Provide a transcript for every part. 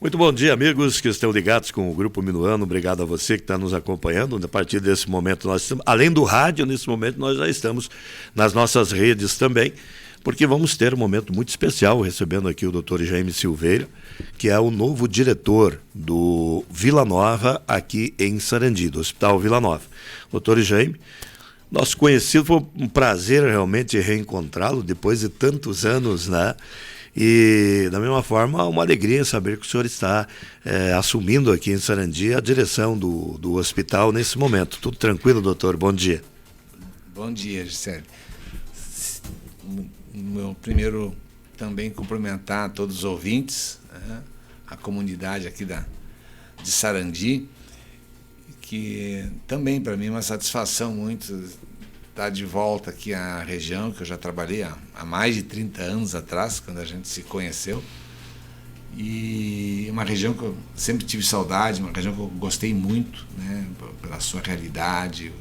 Muito bom dia, amigos que estão ligados com o Grupo Minuano. Obrigado a você que está nos acompanhando. A partir desse momento, nós estamos, além do rádio, nesse momento nós já estamos nas nossas redes também, porque vamos ter um momento muito especial recebendo aqui o Dr. Jaime Silveira, que é o novo diretor do Vila Nova aqui em Sarandi, do Hospital Vila Nova. Dr. Jaime, nosso conhecido, foi um prazer realmente reencontrá-lo depois de tantos anos, né? E, da mesma forma, uma alegria saber que o senhor está assumindo aqui em Sarandi a direção do hospital nesse momento. Tudo tranquilo, doutor? Bom dia. Bom dia, Gisele. Meu primeiro, também cumprimentar todos os ouvintes, né, a comunidade aqui de Sarandi, que também para mim é uma satisfação muito estar de volta aqui à região, que eu já trabalhei há mais de 30 anos atrás, quando a gente se conheceu. E uma região que eu sempre tive saudade, uma região que eu gostei muito, né, pela sua realidade,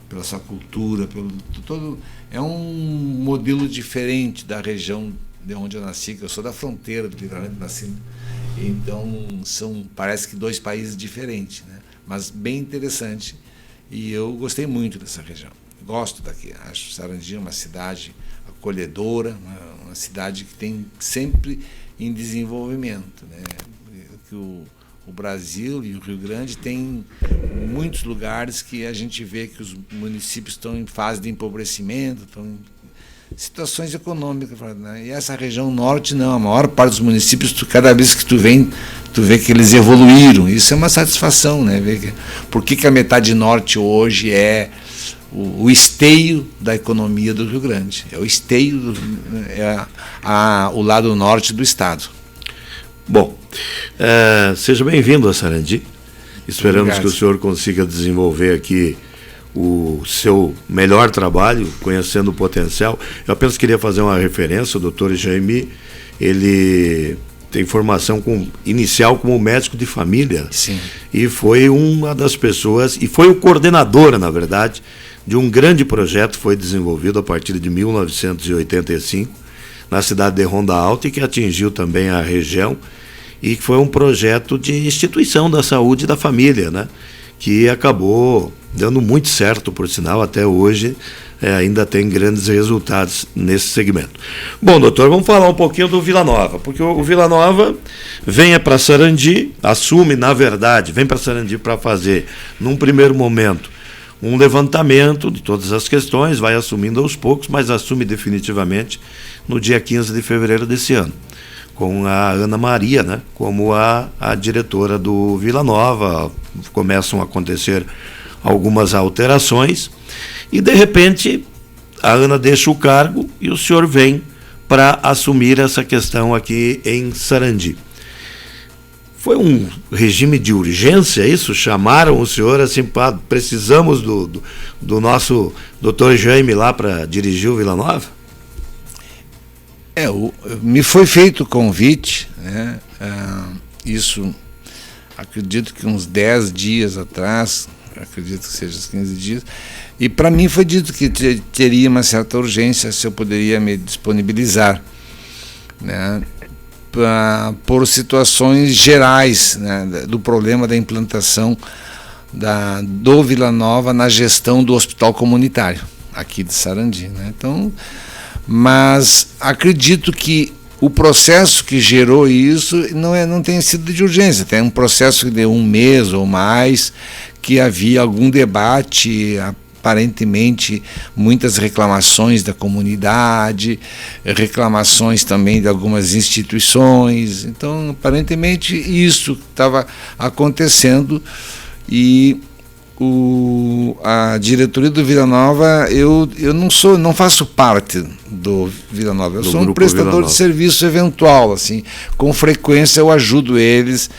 pela sua cultura, pelo todo. É um modelo diferente da região de onde eu nasci, que eu sou da fronteira do Livramento, nasci. Então, parece que dois países diferentes, né, mas bem interessante. E eu gostei muito dessa região. Gosto daqui, acho Sarandi uma cidade acolhedora, uma cidade que tem sempre em desenvolvimento, né? Que o Brasil e o Rio Grande tem muitos lugares que a gente vê que os municípios estão em fase de empobrecimento, estão em situações econômicas, né? E essa região norte não, a maior parte dos municípios, cada vez que tu vê que eles evoluíram. Isso é uma satisfação, né? Por que a metade norte hoje é o esteio da economia do Rio Grande? É o esteio, o lado norte do estado. Bom, seja bem-vindo a Sarandi. Esperamos Obrigado. Que o senhor consiga desenvolver aqui o seu melhor trabalho, conhecendo o potencial. Eu apenas queria fazer uma referência. O doutor Jaime, ele tem formação inicial como médico de família. Sim. E foi uma das pessoas, e foi o coordenador, na verdade, de um grande projeto que foi desenvolvido a partir de 1985, na cidade de Ronda Alta, e que atingiu também a região, e que foi um projeto de instituição da saúde e da família, né? Que acabou dando muito certo, por sinal, até hoje ainda tem grandes resultados nesse segmento. Bom, doutor, vamos falar um pouquinho do Vila Nova, porque o Vila Nova vem para Sarandi, assume, na verdade, vem para Sarandi para fazer, num primeiro momento, um levantamento de todas as questões, vai assumindo aos poucos, mas assume definitivamente no dia 15 de fevereiro desse ano, com a Ana Maria, né, como a diretora do Vila Nova. Começam a acontecer algumas alterações e, de repente, a Ana deixa o cargo e o senhor vem para assumir essa questão aqui em Sarandi. Foi um regime de urgência isso? Chamaram o senhor assim, precisamos do nosso doutor Jaime lá para dirigir o Vila Nova? Me foi feito o convite, né? Isso, acredito que uns 10 dias atrás, acredito que seja uns 15 dias, e para mim foi dito que teria uma certa urgência se eu poderia me disponibilizar, né? Por situações gerais, né, do problema da implantação do Vila Nova na gestão do hospital comunitário aqui de Sarandi, né? Então, mas acredito que o processo que gerou isso não tem sido de urgência, tem um processo de 1 mês ou mais, que havia algum debate, aparentemente muitas reclamações da comunidade, reclamações também de algumas instituições. Então, aparentemente isso estava acontecendo, e a diretoria do Vila Nova, eu não faço parte do Vila Nova, eu sou um prestador de serviço eventual, assim, com frequência eu ajudo eles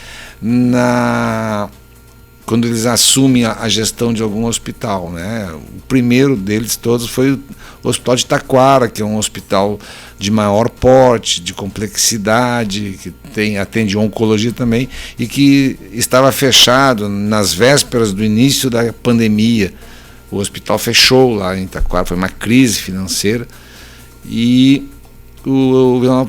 quando eles assumem a gestão de algum hospital, né? O primeiro deles todos foi o Hospital de Taquara, que é um hospital de maior porte, de complexidade, que atende oncologia também, e que estava fechado nas vésperas do início da pandemia. O hospital fechou lá em Taquara, foi uma crise financeira, e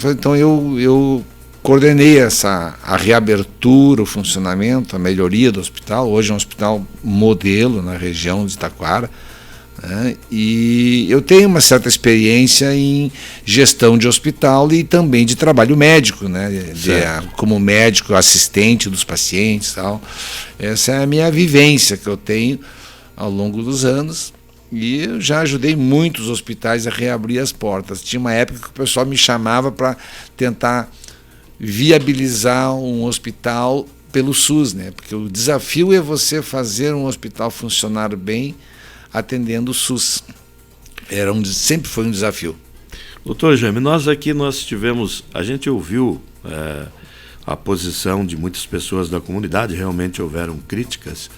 então eu coordenei a reabertura, o funcionamento, a melhoria do hospital. Hoje é um hospital modelo na região de Taquara, né? E eu tenho uma certa experiência em gestão de hospital e também de trabalho médico, né? Como médico assistente dos pacientes, tal. Essa é a minha vivência que eu tenho ao longo dos anos. E eu já ajudei muitos hospitais a reabrir as portas. Tinha uma época que o pessoal me chamava para tentar viabilizar um hospital pelo SUS, né? Porque o desafio é você fazer um hospital funcionar bem atendendo o SUS. Sempre foi um desafio. Doutor Jaime, nós tivemos, a gente ouviu a posição de muitas pessoas da comunidade, realmente houveram críticas,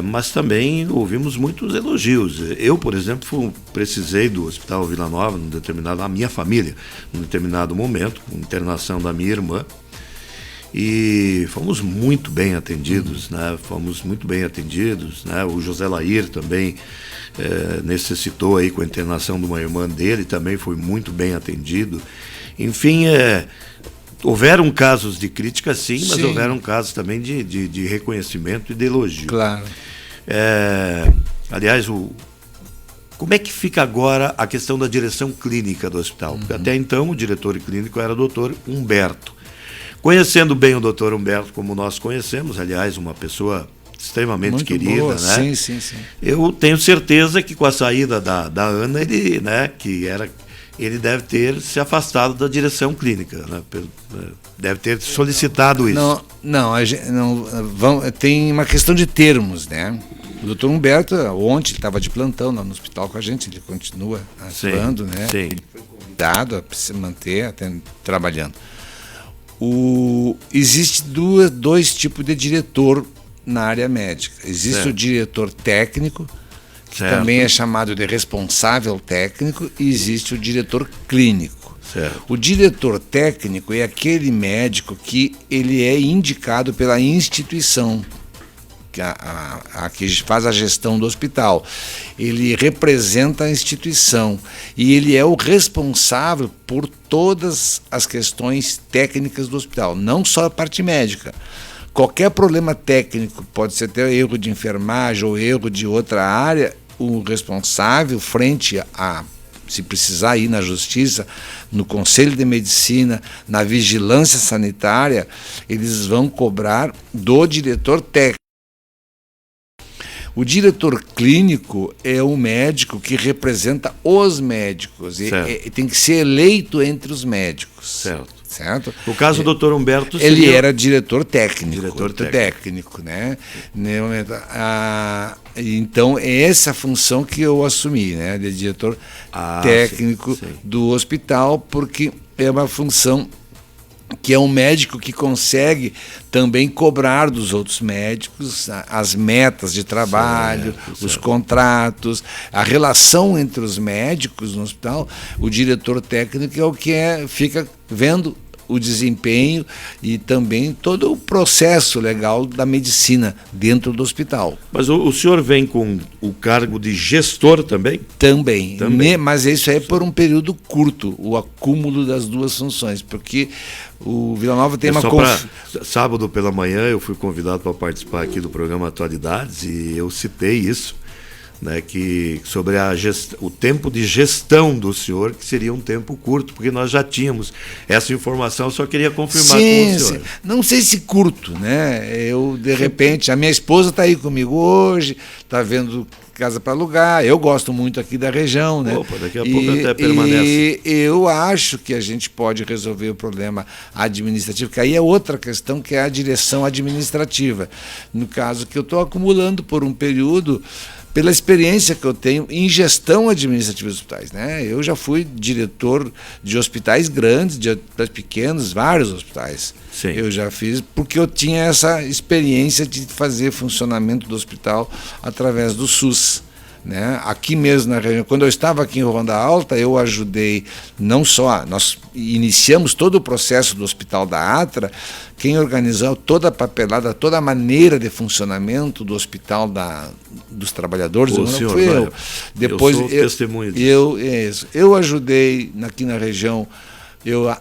mas também ouvimos muitos elogios. Eu, por exemplo, precisei do Hospital Vila Nova, a minha família, num determinado momento, com internação da minha irmã, e fomos muito bem atendidos, né? O José Lair também necessitou aí com a internação de uma irmã dele, também foi muito bem atendido. Enfim, houveram casos de crítica, sim, mas houveram casos também de reconhecimento e de elogio. Claro. Aliás, como é que fica agora a questão da direção clínica do hospital? Porque até então o diretor clínico era o doutor Humberto. Conhecendo bem o doutor Humberto, como nós conhecemos, aliás, uma pessoa extremamente muito querida, boa, né? Sim. Eu tenho certeza que com a saída da Ana, ele, né, ele deve ter se afastado da direção clínica, né? Deve ter solicitado isso. Não, tem uma questão de termos, né? O doutor Humberto, ontem, ele estava de plantão lá no hospital com a gente, ele continua atuando, né? Sim. Ele foi convidado a se manter até trabalhando. Existe dois tipos de diretor na área médica. Existe o diretor técnico, que também é chamado de responsável técnico, e existe o diretor clínico. Certo. O diretor técnico é aquele médico que ele é indicado pela instituição que faz a gestão do hospital. Ele representa a instituição e ele é o responsável por todas as questões técnicas do hospital, não só a parte médica. Qualquer problema técnico, pode ser até erro de enfermagem ou erro de outra área, o responsável, frente a, se precisar ir na justiça, no Conselho de Medicina, na vigilância sanitária, eles vão cobrar do diretor técnico. O diretor clínico é o médico que representa os médicos e tem que ser eleito entre os médicos. Certo? No caso do doutor Humberto... Ele era diretor técnico. Né? Então, é essa função que eu assumi, né? De diretor técnico do hospital, porque é uma função que é um médico que consegue também cobrar dos outros médicos as metas de trabalho, os contratos, a relação entre os médicos no hospital. O diretor técnico é o que fica vendo o desempenho e também todo o processo legal da medicina dentro do hospital. Mas o senhor vem com o cargo de gestor também? Também. Mas isso é por um período curto, o acúmulo das duas funções, porque o Vila Nova tem sábado pela manhã eu fui convidado para participar aqui do programa Atualidades e eu citei isso, né, que sobre o tempo de gestão do senhor, que seria um tempo curto, porque nós já tínhamos essa informação, eu só queria confirmar com o senhor. Não sei se curto, né? Eu, de repente, a minha esposa está aí comigo hoje, está vendo casa para alugar, eu gosto muito aqui da região, né? Opa, daqui a pouco até permanece. E eu acho que a gente pode resolver o problema administrativo, que aí é outra questão, que é a direção administrativa. No caso que eu estou acumulando por um período, pela experiência que eu tenho em gestão administrativa dos hospitais, né? Eu já fui diretor de hospitais grandes, de hospitais pequenos, vários hospitais. Sim. Eu já fiz, porque eu tinha essa experiência de fazer funcionamento do hospital através do SUS. Né? Aqui mesmo na região, quando eu estava aqui em Ronda Alta, eu ajudei, não só, nós iniciamos todo o processo do Hospital da Atra, quem organizou toda a papelada, toda a maneira de funcionamento do Hospital dos Trabalhadores, fui eu. Depois, eu sou testemunha disso. Eu ajudei aqui na região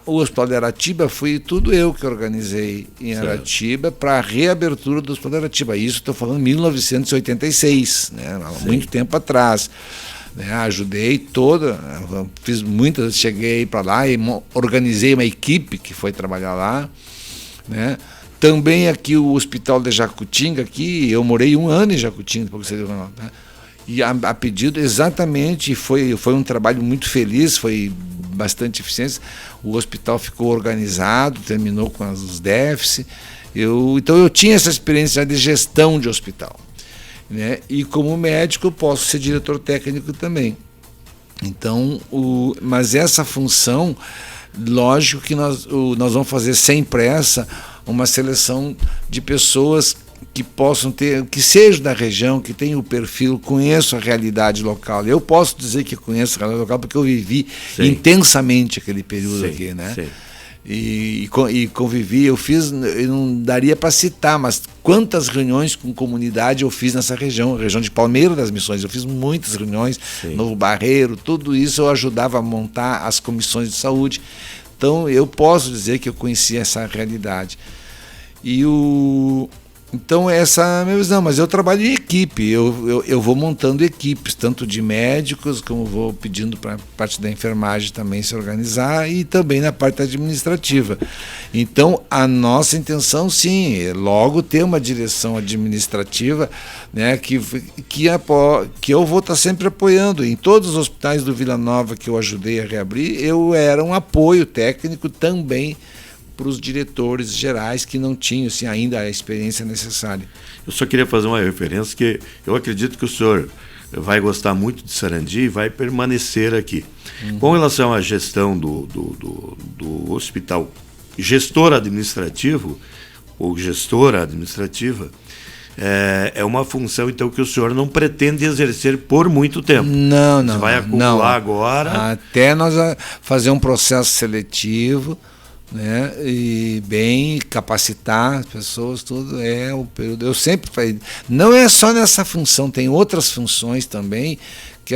O Hospital de Aratiba fui tudo eu que organizei em Aratiba para a reabertura do Hospital de Aratiba. Isso estou falando em 1986, né? Há muito tempo atrás. Né? Ajudei toda, fiz muitas, cheguei para lá e organizei uma equipe que foi trabalhar lá. Né? Também aqui o Hospital de Jacutinga, aqui, eu morei 1 ano em Jacutinga, depois que você viu, né? E a pedido exatamente, foi um trabalho muito feliz, foi bastante eficiente. O hospital ficou organizado, terminou com os déficits. Então eu tinha essa experiência de gestão de hospital, né? E como médico eu posso ser diretor técnico também. Então, mas essa função, lógico que nós vamos fazer sem pressa uma seleção de pessoas que possam ter, que sejam da região, que tenham o perfil, conheço a realidade local. Eu posso dizer que conheço a realidade local porque eu vivi intensamente aquele período aqui, né? E convivi, eu não daria para citar, mas quantas reuniões com comunidade eu fiz nessa região de Palmeira das Missões, eu fiz muitas reuniões, Novo Barreiro, tudo isso eu ajudava a montar as comissões de saúde. Então eu posso dizer que eu conhecia essa realidade. Então essa é a minha visão, mas eu trabalho em equipe, eu vou montando equipes, tanto de médicos, como vou pedindo para a parte da enfermagem também se organizar, e também na parte administrativa. Então a nossa intenção, sim, é logo ter uma direção administrativa, né, que eu vou estar sempre apoiando. Em todos os hospitais do Vila Nova que eu ajudei a reabrir, eu era um apoio técnico também para os diretores gerais que não tinham assim, ainda a experiência necessária. Eu só queria fazer uma referência que eu acredito que o senhor vai gostar muito de Sarandi e vai permanecer aqui. Com relação à gestão do hospital, gestor administrativo ou gestora administrativa, é uma função então que o senhor não pretende exercer por muito tempo. Não. Você vai acumular agora. Até nós fazer um processo seletivo, né, e bem capacitar as pessoas, tudo é o período. Eu sempre falei, não é só nessa função, tem outras funções também que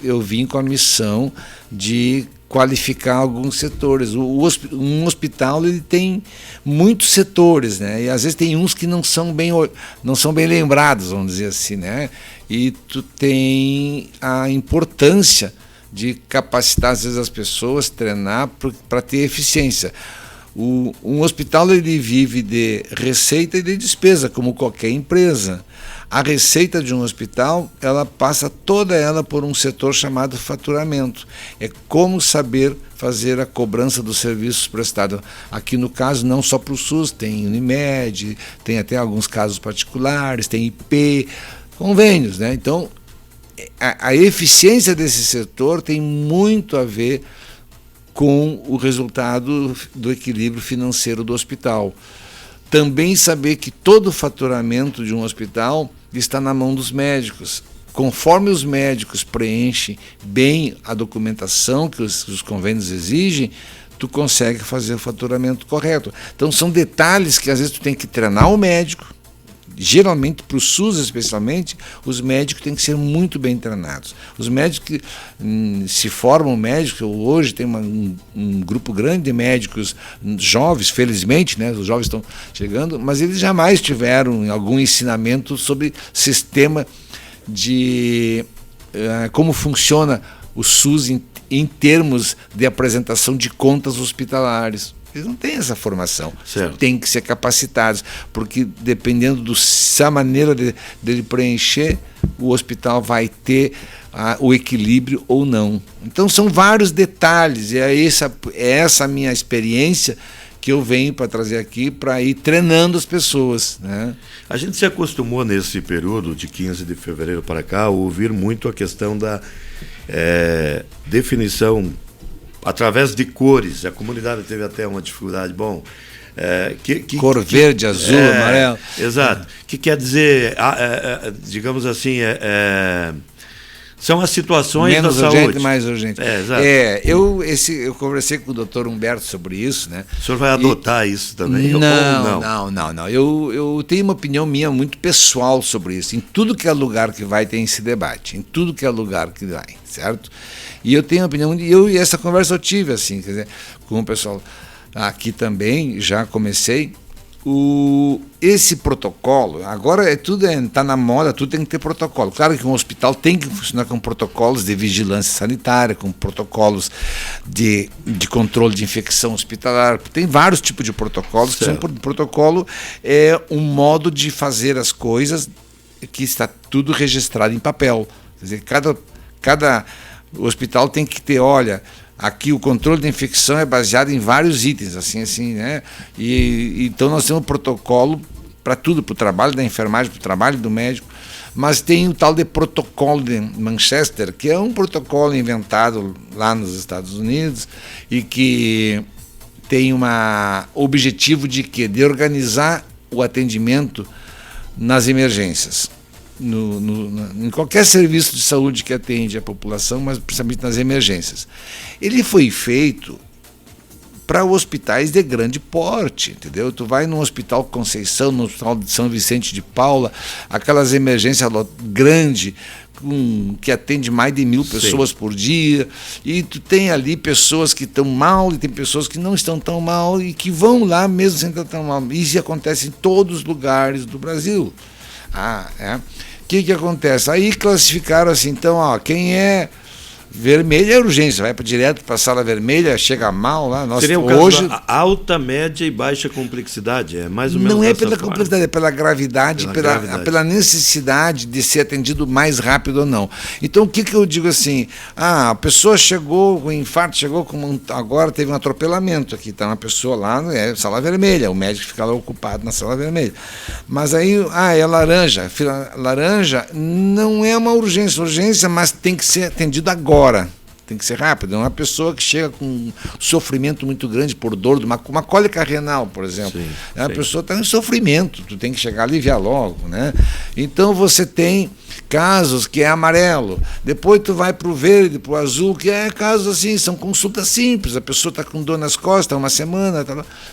eu vim com a missão de qualificar alguns setores. Um hospital ele tem muitos setores, né, e às vezes tem uns que não são bem lembrados, vamos dizer assim, né, e tu tem a importância de capacitar, às vezes, as pessoas, treinar para ter eficiência. Um hospital ele vive de receita e de despesa, como qualquer empresa. A receita de um hospital, ela passa toda ela por um setor chamado faturamento. É como saber fazer a cobrança dos serviços prestados. Aqui, no caso, não só para o SUS, tem Unimed, tem até alguns casos particulares, tem IP, convênios, né? Então, a eficiência desse setor tem muito a ver com o resultado do equilíbrio financeiro do hospital. Também saber que todo o faturamento de um hospital está na mão dos médicos. Conforme os médicos preenchem bem a documentação que os convênios exigem, tu consegue fazer o faturamento correto. Então são detalhes que às vezes tu tem que treinar o médico. Geralmente, para o SUS especialmente, os médicos têm que ser muito bem treinados. Os médicos que se formam médicos, hoje tem um grupo grande de médicos jovens, felizmente, né, os jovens estão chegando, mas eles jamais tiveram algum ensinamento sobre sistema de como funciona o SUS em termos de apresentação de contas hospitalares. Eles não têm essa formação, têm que ser capacitados, porque dependendo da maneira dele preencher, o hospital vai ter o equilíbrio ou não. Então são vários detalhes, e é essa minha experiência que eu venho para trazer aqui para ir treinando as pessoas, né? A gente se acostumou nesse período de 15 de fevereiro para cá a ouvir muito a questão da definição através de cores. A comunidade teve até uma dificuldade. Bom, cor verde, azul, amarelo. Exato. Que quer dizer, digamos assim, São as situações menos da urgente, saúde. mais urgente. Exato. Eu conversei com o doutor Humberto sobre isso, né? O senhor vai adotar isso também? Não. Eu tenho uma opinião minha muito pessoal sobre isso. Em tudo que é lugar que vai, tem esse debate. Em tudo que é lugar que vai, certo? E eu tenho uma opinião, e essa conversa eu tive, assim, quer dizer, com o pessoal aqui também, já comecei. Esse protocolo, agora está na moda, tudo tem que ter protocolo. Claro que um hospital tem que funcionar com protocolos de vigilância sanitária, com protocolos de controle de infecção hospitalar. Tem vários tipos de protocolos. Protocolo é um modo de fazer as coisas que está tudo registrado em papel. Quer dizer, cada hospital tem que ter, olha, aqui o controle da infecção é baseado em vários itens, assim, né? E então nós temos um protocolo para tudo, para o trabalho da enfermagem, para o trabalho do médico, mas tem o tal de protocolo de Manchester, que é um protocolo inventado lá nos Estados Unidos e que tem um objetivo de quê? De organizar o atendimento nas emergências. Em qualquer serviço de saúde que atende a população, mas principalmente nas emergências. Ele foi feito para hospitais de grande porte, entendeu? Tu vai num hospital Conceição, no hospital de São Vicente de Paula, aquelas emergências grandes, que atende mais de 1.000 pessoas por dia, e tu tem ali pessoas que estão mal e tem pessoas que não estão tão mal e que vão lá mesmo sem estar tão mal. Isso acontece em todos os lugares do Brasil. O que acontece? Aí classificaram assim, então, quem é vermelho é urgência, vai direto para a sala vermelha, chega mal lá. Nossa, seria o caso hoje da alta, média e baixa complexidade, é mais ou menos. Não é pela complexidade, é pela gravidade, pela necessidade de ser atendido mais rápido ou não. Então o que eu digo assim, a pessoa chegou com infarto, agora teve um atropelamento aqui, está uma pessoa lá, sala vermelha, o médico fica lá ocupado na sala vermelha. Mas aí, é laranja, laranja não é uma urgência, mas tem que ser atendido agora. Tem que ser rápido. É uma pessoa que chega com um sofrimento muito grande por dor, uma cólica renal, por exemplo. A pessoa está em sofrimento, tu tem que chegar a aliviar logo, né? Então você tem casos que é amarelo, depois tu vai para o verde, para o azul, que é casos assim, são consultas simples, a pessoa está com dor nas costas, uma semana.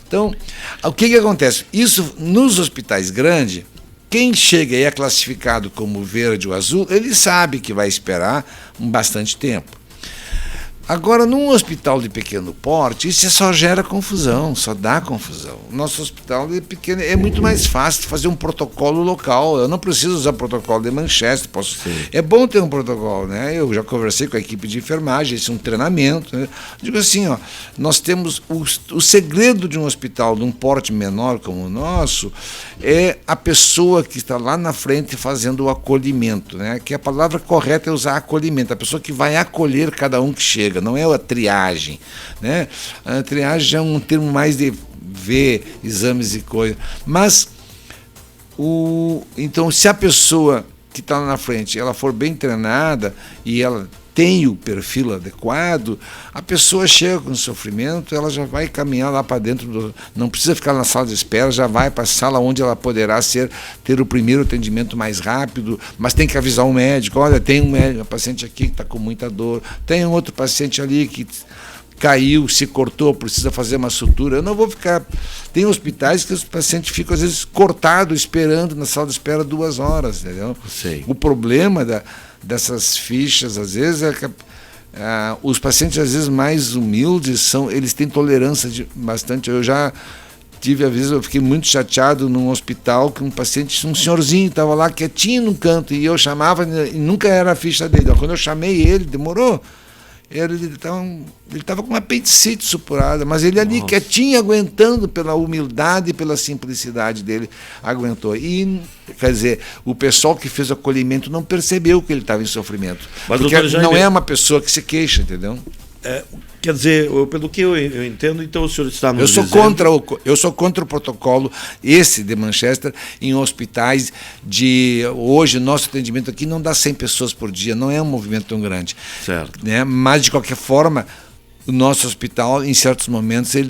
Então, o que acontece? Isso nos hospitais grandes, quem chega e é classificado como verde ou azul, ele sabe que vai esperar bastante tempo. Agora, num hospital de pequeno porte, isso só gera confusão, só dá confusão. O nosso hospital é pequeno, é muito mais fácil fazer um protocolo local. Eu não preciso usar protocolo de Manchester. É bom ter um protocolo, né? Eu já conversei com a equipe de enfermagem, isso é um treinamento, né? Digo assim, nós temos o segredo de um hospital de um porte menor como o nosso é a pessoa que está lá na frente fazendo o acolhimento, né? Que a palavra correta é usar acolhimento, a pessoa que vai acolher cada um que chega. Não é a triagem, né? A triagem é um termo mais de ver exames e coisas. Mas, então, se a pessoa que está lá na frente, ela for bem treinada e ela tem o perfil adequado, a pessoa chega com sofrimento, ela já vai caminhar lá para dentro, não precisa ficar na sala de espera, já vai para a sala onde ela poderá ter o primeiro atendimento mais rápido, mas tem que avisar o médico, olha, tem um paciente aqui que está com muita dor, tem um outro paciente ali que caiu, se cortou, precisa fazer uma sutura. Eu não vou ficar... Tem hospitais que os pacientes ficam, às vezes, cortados, esperando na sala de espera 2 horas, entendeu? Sei. O problema dessas fichas, às vezes, é que os pacientes, às vezes, mais humildes, eles têm tolerância bastante. Eu já tive, às vezes, eu fiquei muito chateado num hospital que um senhorzinho estava lá quietinho no canto, e eu chamava, e nunca era a ficha dele. Quando eu chamei ele, demorou. Ele estava com uma apendicite supurada, mas ele ali quietinho, aguentando pela humildade e pela simplicidade dele, aguentou. E, quer dizer, o pessoal que fez o acolhimento não percebeu que ele estava em sofrimento. Mas, porque não é uma pessoa que se queixa, entendeu? Quer dizer, pelo que eu entendo, então o senhor está nos dizendo... Eu sou contra o protocolo, esse de Manchester, em hospitais de... Hoje, nosso atendimento aqui não dá 100 pessoas por dia, não é um movimento tão grande. Certo. Né? Mas, de qualquer forma, o nosso hospital, em certos momentos, ele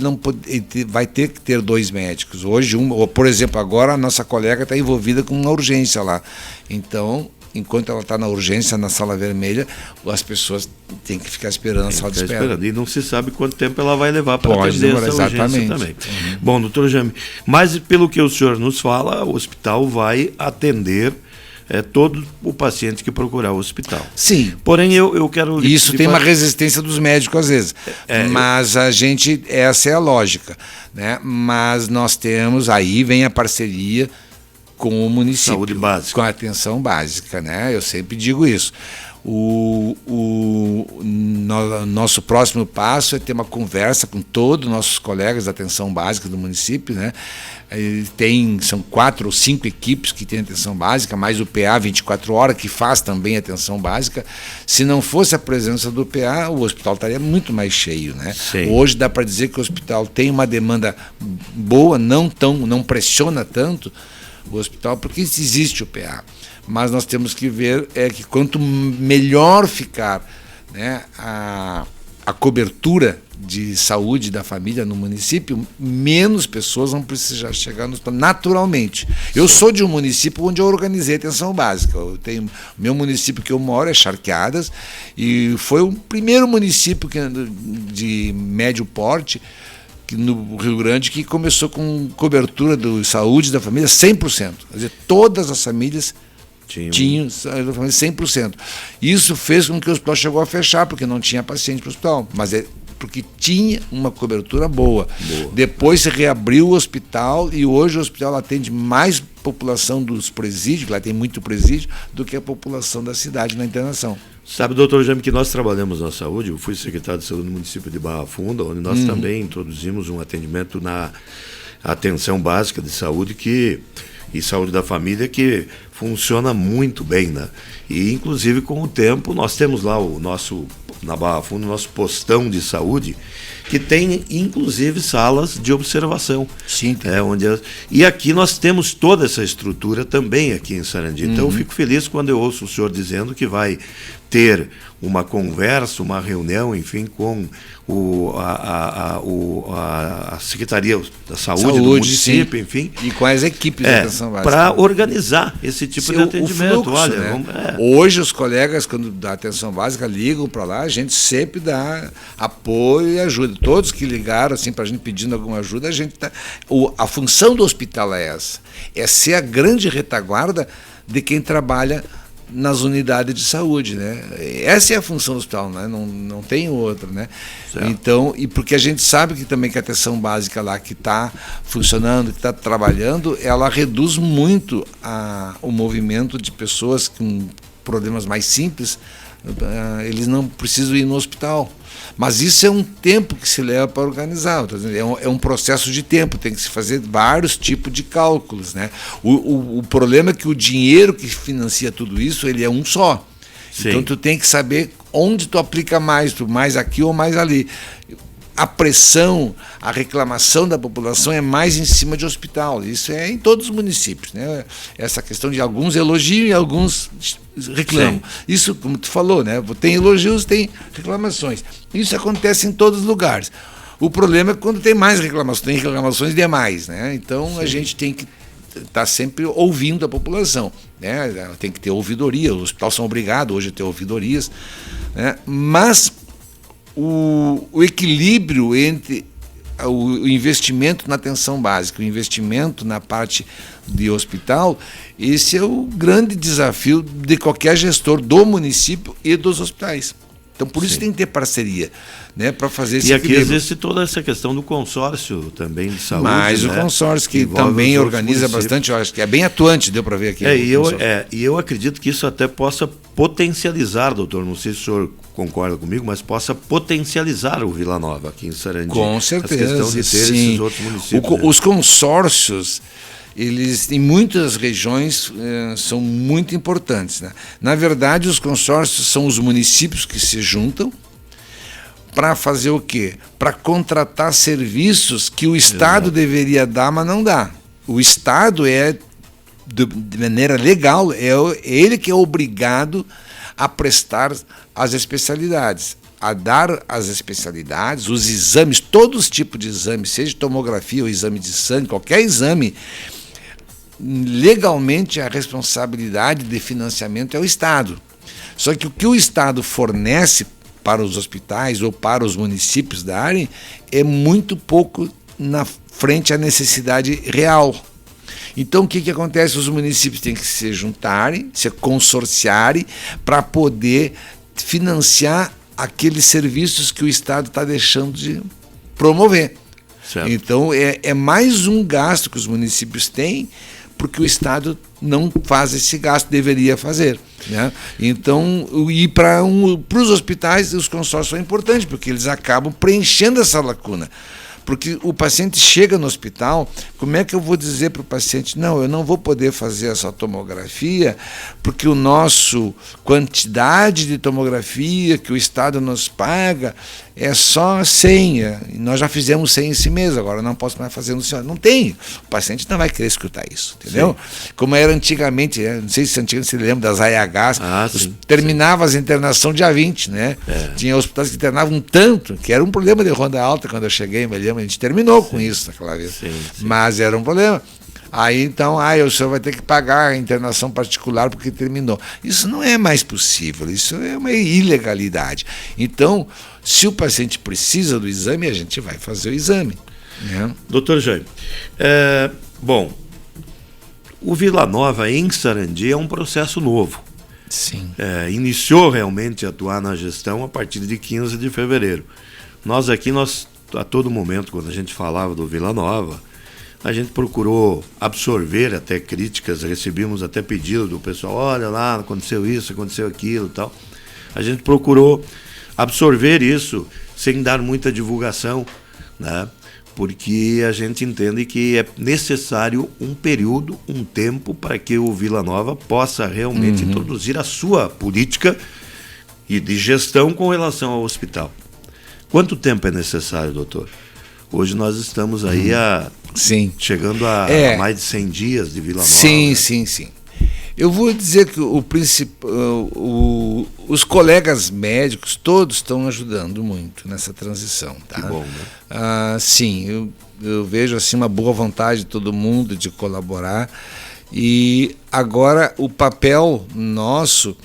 vai ter que ter 2 médicos. Hoje, por exemplo, agora a nossa colega está envolvida com uma urgência lá. Então... enquanto ela está na urgência, na sala vermelha, as pessoas têm que ficar esperando a sala de espera. E não se sabe quanto tempo ela vai levar para atender essa urgência também. Bom, doutor Jame, mas pelo que o senhor nos fala, o hospital vai atender todo o paciente que procurar o hospital. Sim. Porém, eu quero... Isso tem uma resistência dos médicos às vezes, mas essa é a lógica, né? Mas nós temos, aí vem a parceria com o município. Saúde básica. Com a atenção básica, né? Eu sempre digo isso. Nosso próximo passo é ter uma conversa com todos os nossos colegas da atenção básica do município, né? São 4 ou 5 equipes que têm atenção básica, mais o PA 24 horas, que faz também atenção básica. Se não fosse a presença do PA, o hospital estaria muito mais cheio, né? Hoje dá para dizer que o hospital tem uma demanda boa, não pressiona tanto o hospital, porque existe o PA. Mas nós temos que ver que quanto melhor ficar, né, a cobertura de saúde da família no município, menos pessoas vão precisar chegar no hospital naturalmente. Eu sou de um município onde eu organizei atenção básica. Meu município que eu moro é Charqueadas, e foi o primeiro município de médio porte no Rio Grande que começou com cobertura de saúde da família 100%. Quer dizer, todas as famílias tinham 100%. Isso fez com que o hospital chegou a fechar, porque não tinha paciente para o hospital, mas porque tinha uma cobertura boa. Depois se reabriu o hospital, e hoje o hospital atende mais população dos presídios, lá tem muito presídio, do que a população da cidade na internação. Sabe, doutor Jame, que nós trabalhamos na saúde. Eu fui secretário de saúde no município de Barra Funda, onde nós também introduzimos um atendimento na atenção básica de saúde e saúde da família, que funciona muito bem, né? E inclusive com o tempo nós temos lá na Barra Funda, o nosso postão de saúde, que tem inclusive salas de observação. Sim. E aqui nós temos toda essa estrutura também aqui em Sarandi. Então eu fico feliz quando eu ouço o senhor dizendo que vai ter uma conversa, uma reunião, enfim, com a Secretaria da Saúde do município, sim, enfim. E com as equipes de atenção básica. Para organizar esse tipo de atendimento. Fluxo, né? Hoje os colegas, quando da atenção básica, ligam para lá, a gente sempre dá apoio e ajuda. Todos que ligaram assim, para a gente pedindo alguma ajuda, a gente a função do hospital é essa. É ser a grande retaguarda de quem trabalha nas unidades de saúde, né? Essa é a função do hospital, né? Não tem outra, né? Certo. Então, e porque a gente sabe que também que a atenção básica lá que está funcionando, que está trabalhando, ela reduz muito o movimento de pessoas com problemas mais simples. Eles não precisam ir no hospital. Mas isso é um tempo que se leva para organizar. É um processo de tempo, tem que se fazer vários tipos de cálculos, né? O problema é que o dinheiro que financia tudo isso, ele é um só. Sim. Então tu tem que saber onde tu aplica mais aqui ou mais ali. A pressão, a reclamação da população é mais em cima de hospital. Isso é em todos os municípios, né? Essa questão de alguns elogiam e alguns reclamam. Sim. Isso, como tu falou, né? Tem elogios, tem reclamações. Isso acontece em todos os lugares. O problema é quando tem mais reclamações, tem reclamações demais, né? Então, sim, a gente tem que estar sempre ouvindo a população, né? Tem que ter ouvidoria, os hospitais são obrigados hoje a ter ouvidorias, né? Mas o equilíbrio entre o investimento na atenção básica, o investimento na parte de hospital, esse é o grande desafio de qualquer gestor do município e dos hospitais. Então, por isso, sim, tem que ter parceria, né, para fazer esse equilíbrio. E aqui existe toda essa questão do consórcio também de saúde. Mas né, o consórcio que também organiza bastante, eu acho que é bem atuante, deu para ver aqui. E eu acredito que isso até possa potencializar, doutor, não sei se o senhor concorda comigo, mas possa potencializar o Vila Nova aqui em Sarandi. Com certeza, a questão de ter, sim, esses outros municípios. Os consórcios, eles, em muitas regiões, são muito importantes, né? Na verdade, os consórcios são os municípios que se juntam para fazer o quê? Para contratar serviços que o Estado deveria dar, mas não dá. O Estado de maneira legal, é ele que é obrigado a prestar as especialidades, a dar as especialidades, os exames, todos os tipos de exames, seja tomografia ou exame de sangue, qualquer exame, legalmente a responsabilidade de financiamento é o Estado. Só que o que o Estado fornece para os hospitais ou para os municípios da área é muito pouco na frente à necessidade real. Então, o que acontece? Os municípios têm que se juntarem, se consorciarem para poder financiar aqueles serviços que o Estado está deixando de promover. Certo. Então, é mais um gasto que os municípios têm, porque o Estado não faz esse gasto, deveria fazer. Né? Então, e para os hospitais, os consórcios são importantes, porque eles acabam preenchendo essa lacuna. Porque o paciente chega no hospital, como é que eu vou dizer para o paciente, não, eu não vou poder fazer essa tomografia, porque o nosso quantidade de tomografia que o Estado nos paga é só 100, e nós já fizemos 100 esse mês, agora não posso mais fazer no senhor. Não tem, o paciente não vai querer escutar isso, entendeu? Sim. Como era antigamente, não sei se antigamente você lembra das AHs, terminava as internações dia 20, né? Tinha hospitais que internavam tanto, que era um problema de ronda alta quando eu cheguei, me lembro, a gente terminou com isso naquela vez, mas era um problema. Aí então, o senhor vai ter que pagar a internação particular porque terminou. Isso não é mais possível, isso é uma ilegalidade. Então, se o paciente precisa do exame, a gente vai fazer o exame. Né? Doutor Jaime, bom, o Vila Nova em Sarandi é um processo novo. Sim. Iniciou realmente a atuar na gestão a partir de 15 de fevereiro. Nós, a todo momento, quando a gente falava do Vila Nova, a gente procurou absorver até críticas, recebemos até pedido do pessoal, olha lá, aconteceu isso, aconteceu aquilo e tal. A gente procurou absorver isso sem dar muita divulgação, né? Porque a gente entende que é necessário um período, um tempo, para que o Vila Nova possa realmente introduzir a sua política e de gestão com relação ao hospital. Quanto tempo é necessário, doutor? Hoje nós estamos aí chegando a mais de 100 dias de Vila Nova. Sim. Eu vou dizer que os colegas médicos todos estão ajudando muito nessa transição. Tá? Que bom, né? Sim, eu vejo assim uma boa vontade de todo mundo de colaborar. E agora o papel nosso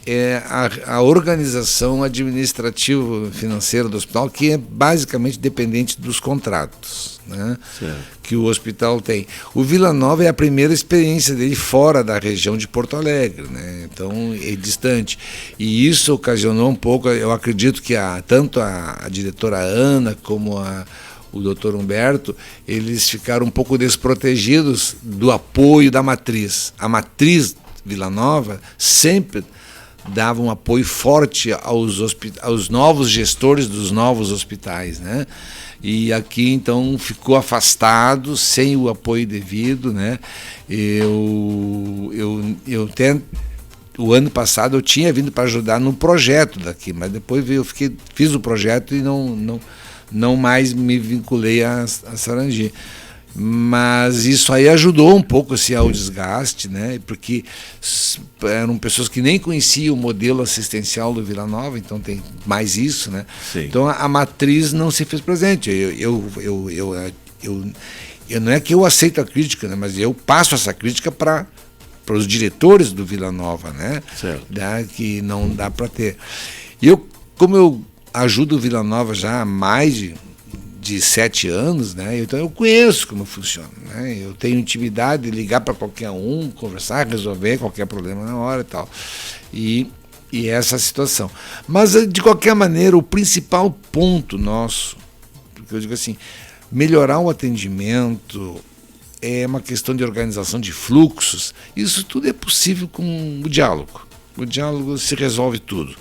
é a organização administrativo-financeira do hospital, que é basicamente dependente dos contratos, né, que o hospital tem. O Vila Nova é a primeira experiência dele fora da região de Porto Alegre, né, então é distante. E isso ocasionou um pouco, eu acredito que tanto a diretora Ana como o doutor Humberto, eles ficaram um pouco desprotegidos do apoio da matriz. A matriz Vila Nova sempre dava um apoio forte aos novos gestores dos novos hospitais, né? E aqui então ficou afastado, sem o apoio devido, né? O ano passado eu tinha vindo para ajudar no projeto daqui, mas depois fiz o projeto e não mais me vinculei a Sarandi. Mas isso aí ajudou um pouco assim, ao desgaste, né? Porque eram pessoas que nem conheciam o modelo assistencial do Vila Nova, então tem mais isso, né? Sim. Então a matriz não se fez presente. Eu não é que eu aceito a crítica, né? Mas eu passo essa crítica para os diretores do Vila Nova, né? Certo. Que não dá para ter. E como eu ajudo o Vila Nova já há mais de 7 anos, né? Então eu conheço como funciona, né? Eu tenho intimidade de ligar para qualquer um, conversar, resolver qualquer problema na hora e tal. E essa situação. Mas, de qualquer maneira, o principal ponto nosso, porque eu digo assim, melhorar o atendimento é uma questão de organização de fluxos. Isso tudo é possível com o diálogo. O diálogo se resolve tudo.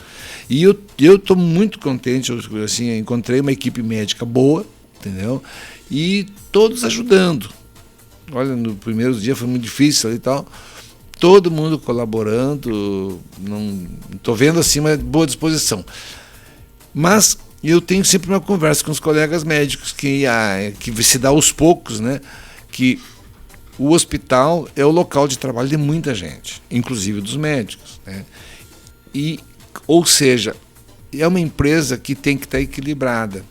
E eu estou muito contente, assim, encontrei uma equipe médica boa, entendeu? E todos ajudando. Olha, nos primeiros dias foi muito difícil e tal. Todo mundo colaborando, não estou vendo assim uma boa disposição. Mas eu tenho sempre uma conversa com os colegas médicos que se dá aos poucos, né? Que o hospital é o local de trabalho de muita gente, inclusive dos médicos, né? Ou seja, é uma empresa que tem que estar equilibrada.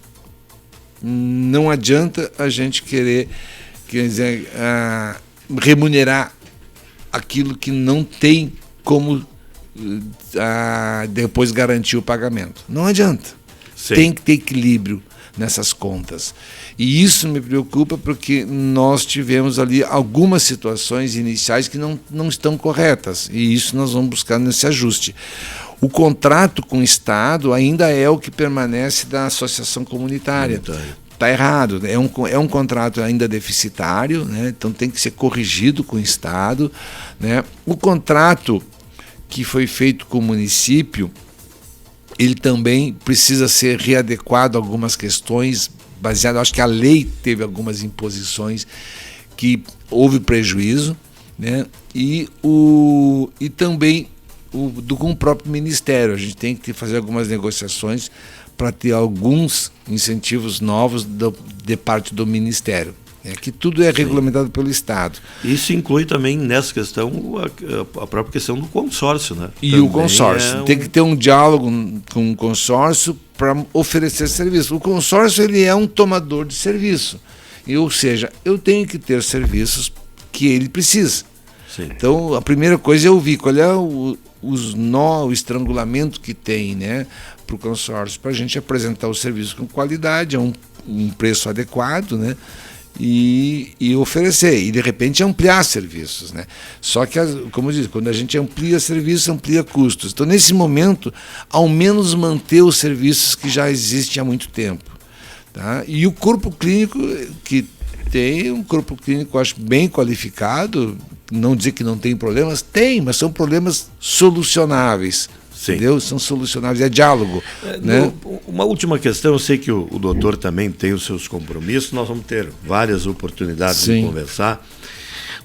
Não adianta a gente querer dizer, remunerar aquilo que não tem como depois garantir o pagamento. Não adianta. Sim. Tem que ter equilíbrio nessas contas. E isso me preocupa porque nós tivemos ali algumas situações iniciais que não estão corretas. E isso nós vamos buscar nesse ajuste. O contrato com o Estado ainda é o que permanece da associação comunitária. Está errado. É um contrato ainda deficitário, né? Então tem que ser corrigido com o Estado, né? O contrato que foi feito com o município, ele também precisa ser readequado a algumas questões, baseado, acho que a lei teve algumas imposições que houve prejuízo, né? E também com o próprio Ministério. A gente tem que fazer algumas negociações para ter alguns incentivos novos de parte do Ministério. Que tudo é regulamentado pelo Estado. Isso inclui também, nessa questão, a própria questão do consórcio, né? E também o consórcio. Tem que ter um diálogo com o consórcio para oferecer serviço. O consórcio ele é um tomador de serviço. Ou seja, eu tenho que ter serviços que ele precisa. Sim. Então, a primeira coisa é ouvir qual é o estrangulamento que tem, né, para o consórcio, para a gente apresentar o serviço com qualidade, a um preço adequado, né? E oferecer, e de repente ampliar serviços, né? Só que, como eu disse, quando a gente amplia serviços, amplia custos. Então, nesse momento, ao menos manter os serviços que já existem há muito tempo. Tá? E o corpo clínico, que tem um corpo clínico, eu acho, bem qualificado, não dizer que não tem problemas, tem, mas são problemas solucionáveis. Sim. Entendeu? São solucionáveis, é diálogo. Né? Uma última questão, eu sei que o doutor também tem os seus compromissos, nós vamos ter várias oportunidades de conversar.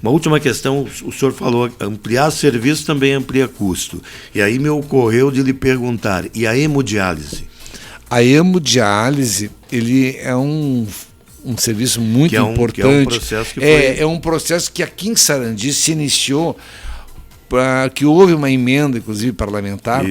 Uma última questão, o senhor falou, ampliar serviço também amplia custo. E aí me ocorreu de lhe perguntar, e a hemodiálise? A hemodiálise, ele é um serviço muito importante. Que é um processo que é um processo que aqui em Sarandi se iniciou, que houve uma emenda, inclusive parlamentar,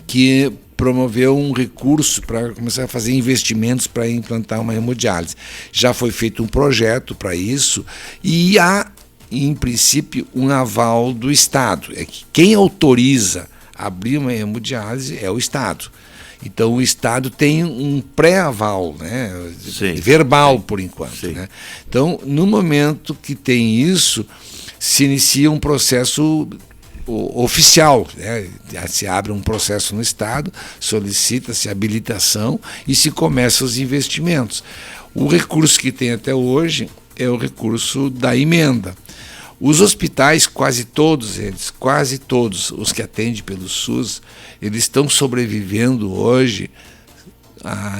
que promoveu um recurso para começar a fazer investimentos para implantar uma hemodiálise. Já foi feito um projeto para isso e há, em princípio, um aval do Estado. É que quem autoriza abrir uma hemodiálise é o Estado. Então, o Estado tem um pré-aval, né? Verbal, por enquanto. Né? Então, no momento que tem isso, se inicia um processo oficial, né? Se abre um processo no Estado, solicita-se habilitação e se começa os investimentos. O recurso que tem até hoje é o recurso da emenda. Os hospitais, quase todos os que atendem pelo SUS, eles estão sobrevivendo hoje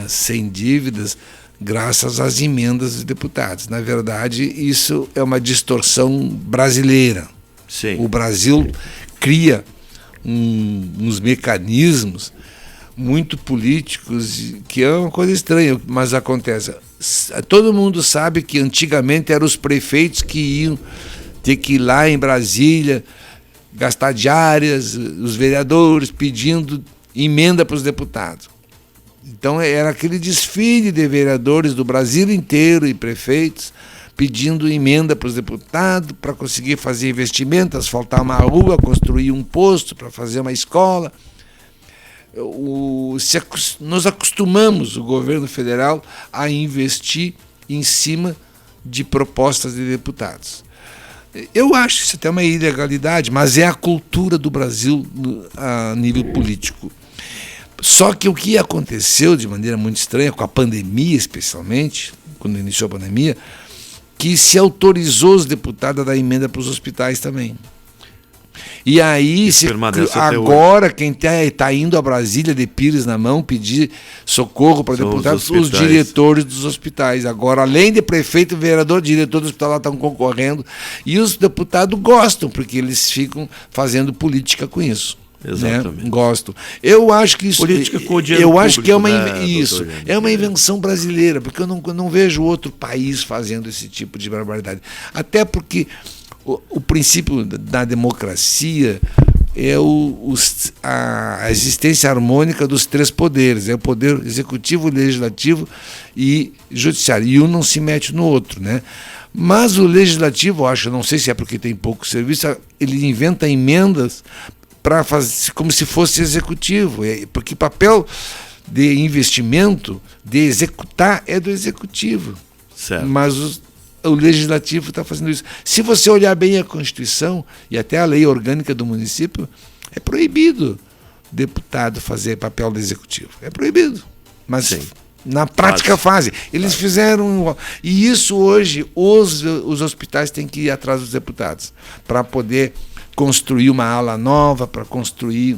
sem dívidas, graças às emendas dos deputados. Na verdade, isso é uma distorção brasileira. Sim. O Brasil cria uns mecanismos muito políticos, que é uma coisa estranha, mas acontece. Todo mundo sabe que antigamente eram os prefeitos que iam ter que ir lá em Brasília, gastar diárias, os vereadores pedindo emenda para os deputados. Então era aquele desfile de vereadores do Brasil inteiro e prefeitos pedindo emenda para os deputados para conseguir fazer investimentos, asfaltar uma rua, construir um posto, para fazer uma escola. Nós acostumamos o governo federal a investir em cima de propostas de deputados. Eu acho isso até uma ilegalidade, mas é a cultura do Brasil a nível político. Só que o que aconteceu de maneira muito estranha, com a pandemia especialmente, quando iniciou a pandemia, que se autorizou os deputados a dar emenda para os hospitais também. E aí, agora, quem está indo a Brasília de Pires na mão pedir socorro para deputados, os diretores dos hospitais. Agora, além de prefeito, vereador, diretor do hospital lá estão concorrendo. E os deputados gostam, porque eles ficam fazendo política com isso. Exatamente. Né? Gostam. Eu acho que isso. Política com o dinheiro eu público, acho que é uma, né, isso. É uma invenção brasileira, porque eu não vejo outro país fazendo esse tipo de barbaridade. Até porque o princípio da democracia é a existência harmônica dos três poderes, é o poder executivo, legislativo e judiciário, e um não se mete no outro, né? Mas o legislativo, acho, não sei se é porque tem pouco serviço, ele inventa emendas para fazer como se fosse executivo, porque papel de investimento, de executar, é do executivo. Certo. Mas o legislativo está fazendo isso. Se você olhar bem a Constituição e até a lei orgânica do município, é proibido deputado fazer papel do executivo. É proibido. Mas Sim. Na prática fazem. Eles fizeram. E isso hoje, os hospitais têm que ir atrás dos deputados para poder construir uma ala nova, para construir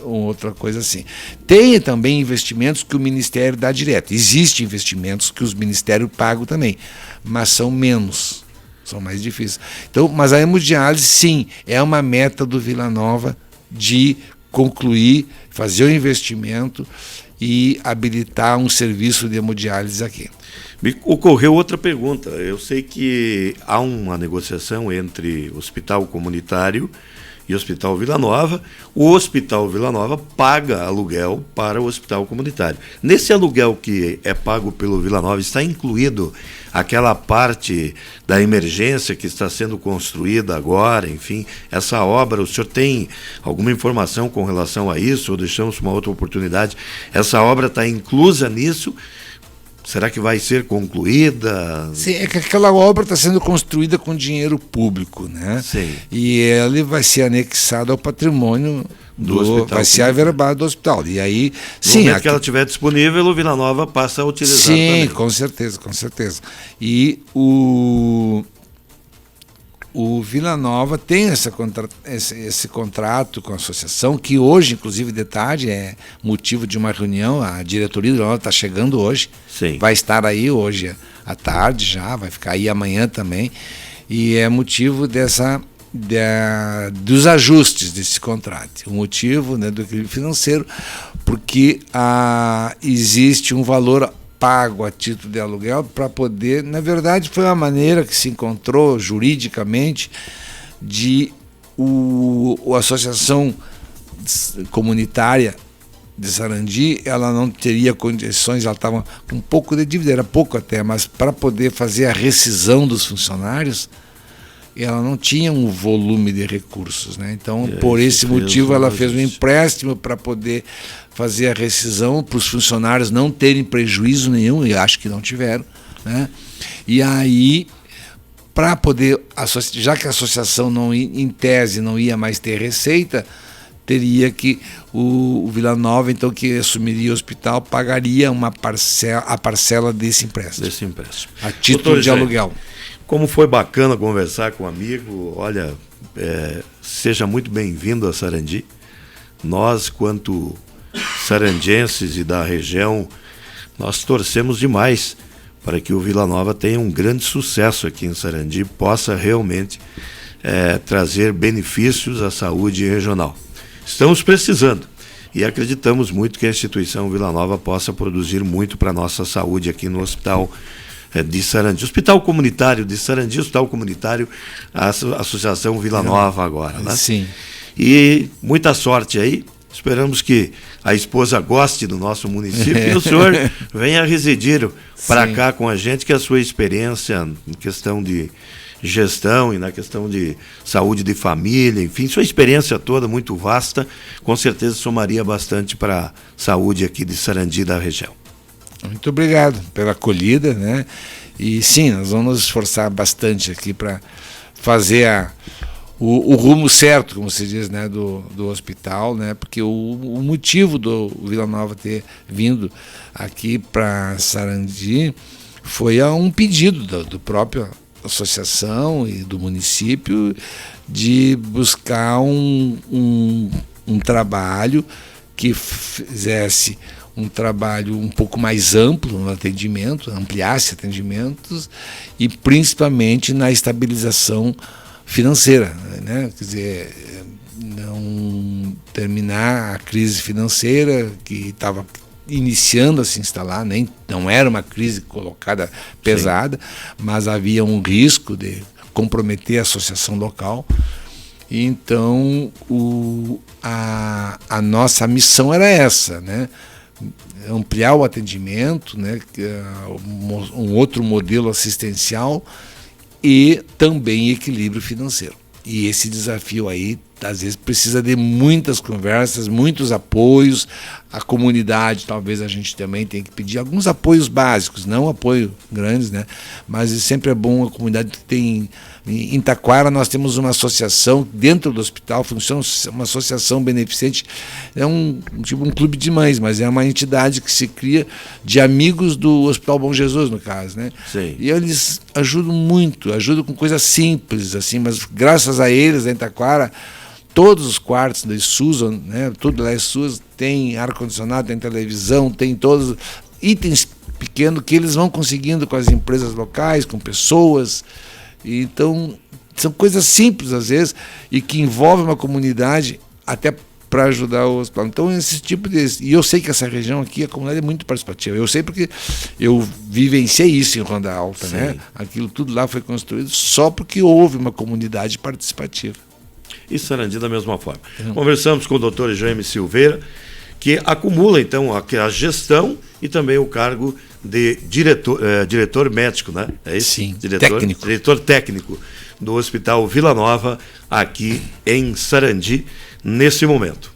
outra coisa assim. Tem também investimentos que o Ministério dá direto. Existem investimentos que os ministérios pagam também, mas são menos, são mais difíceis. Então, mas a hemodiálise, sim, é uma meta do Vila Nova de concluir, fazer o investimento e habilitar um serviço de hemodiálise aqui. Me ocorreu outra pergunta. Eu sei que há uma negociação entre hospital comunitário e Hospital Vila Nova. O Hospital Vila Nova paga aluguel para o hospital comunitário. Nesse aluguel que é pago pelo Vila Nova, está incluído aquela parte da emergência que está sendo construída agora, enfim, essa obra, o senhor tem alguma informação com relação a isso, ou deixamos uma outra oportunidade? Essa obra está inclusa nisso? Será que vai ser concluída? Sim, é que aquela obra está sendo construída com dinheiro público, né? Sim. E ele vai ser anexado ao patrimônio do hospital. Vai ser averbado do hospital. E aí, no momento que ela estiver disponível, o Vila Nova passa a utilizar também. Sim, com certeza, com certeza. E o Vila Nova tem esse contrato com a associação, que hoje, inclusive, de tarde, é motivo de uma reunião. A diretoria do Vila Nova está chegando hoje. Sim. Vai estar aí hoje à tarde já, vai ficar aí amanhã também. E é motivo dos ajustes desse contrato. O motivo, né, do equilíbrio financeiro, porque existe um valor pago a título de aluguel para poder, na verdade, foi uma maneira que se encontrou juridicamente de a associação comunitária de Sarandi, ela não teria condições, ela estava com um pouco de dívida, era pouco até, mas para poder fazer a rescisão dos funcionários, ela não tinha um volume de recursos, né? Então, por esse motivo, ela fez um empréstimo para poder fazer a rescisão, para os funcionários não terem prejuízo nenhum, e acho que não tiveram, né? E aí, para poder, já que a associação não, em tese não ia mais ter receita, teria que o Vila Nova, então, que assumiria o hospital, pagaria a parcela desse empréstimo. A título de aluguel. Como foi bacana conversar com um amigo. Olha, seja muito bem-vindo a Sarandi. Nós, quanto sarandienses e da região, nós torcemos demais para que o Vila Nova tenha um grande sucesso aqui em Sarandi, possa realmente trazer benefícios à saúde regional. Estamos precisando e acreditamos muito que a instituição Vila Nova possa produzir muito para a nossa saúde aqui no Hospital de Sarandi. Hospital Comunitário de Sarandi, Hospital Comunitário, a Associação Vila Nova agora, né? Sim. E muita sorte aí. Esperamos que a esposa goste do nosso município e o senhor venha residir para cá com a gente, que a sua experiência em questão de gestão e na questão de saúde de família, enfim, sua experiência toda muito vasta, com certeza somaria bastante para a saúde aqui de Sarandi e da região. Muito obrigado pela acolhida, né? E sim, nós vamos nos esforçar bastante aqui para fazer o rumo certo, como se diz, né, do hospital, né? Porque o motivo do Vila Nova ter vindo aqui para Sarandi foi a um pedido do próprio associação e do município de buscar um trabalho que fizesse um trabalho um pouco mais amplo no atendimento, ampliasse atendimentos e principalmente na estabilização financeira, né? Quer dizer, não terminar a crise financeira que estava iniciando a se instalar, não era uma crise colocada pesada, mas havia um risco de comprometer a associação local. Então, a nossa missão era essa, né? Ampliar o atendimento, né? Um outro modelo assistencial e também equilíbrio financeiro. E esse desafio aí, às vezes, precisa de muitas conversas, muitos apoios. A comunidade, talvez a gente também tenha que pedir alguns apoios básicos, não apoio grandes, né? Mas sempre é bom a comunidade que tem. Em Taquara nós temos uma associação dentro do hospital, funciona uma associação beneficente, é tipo um clube de mães, mas é uma entidade que se cria de amigos do Hospital Bom Jesus, no caso, né? Sim. E eles ajudam muito, ajudam com coisas simples, assim, mas graças a eles, em Taquara, todos os quartos da Susan, né, tudo lá é Susan, tem ar-condicionado, tem televisão, tem todos itens pequenos que eles vão conseguindo com as empresas locais, com pessoas. Então, são coisas simples às vezes e que envolvem uma comunidade até para ajudar o hospital. Então, esse tipo de... E eu sei que essa região aqui, a comunidade é muito participativa. Eu sei porque eu vivenciei isso em Ronda Alta, né? Aquilo tudo lá foi construído só porque houve uma comunidade participativa. E Sarandi da mesma forma. Conversamos com o Dr. Jaime Silveira, que acumula, então, a gestão e também o cargo de diretor médico, né? É isso? Sim, diretor técnico do Hospital Vila Nova, aqui em Sarandi, nesse momento.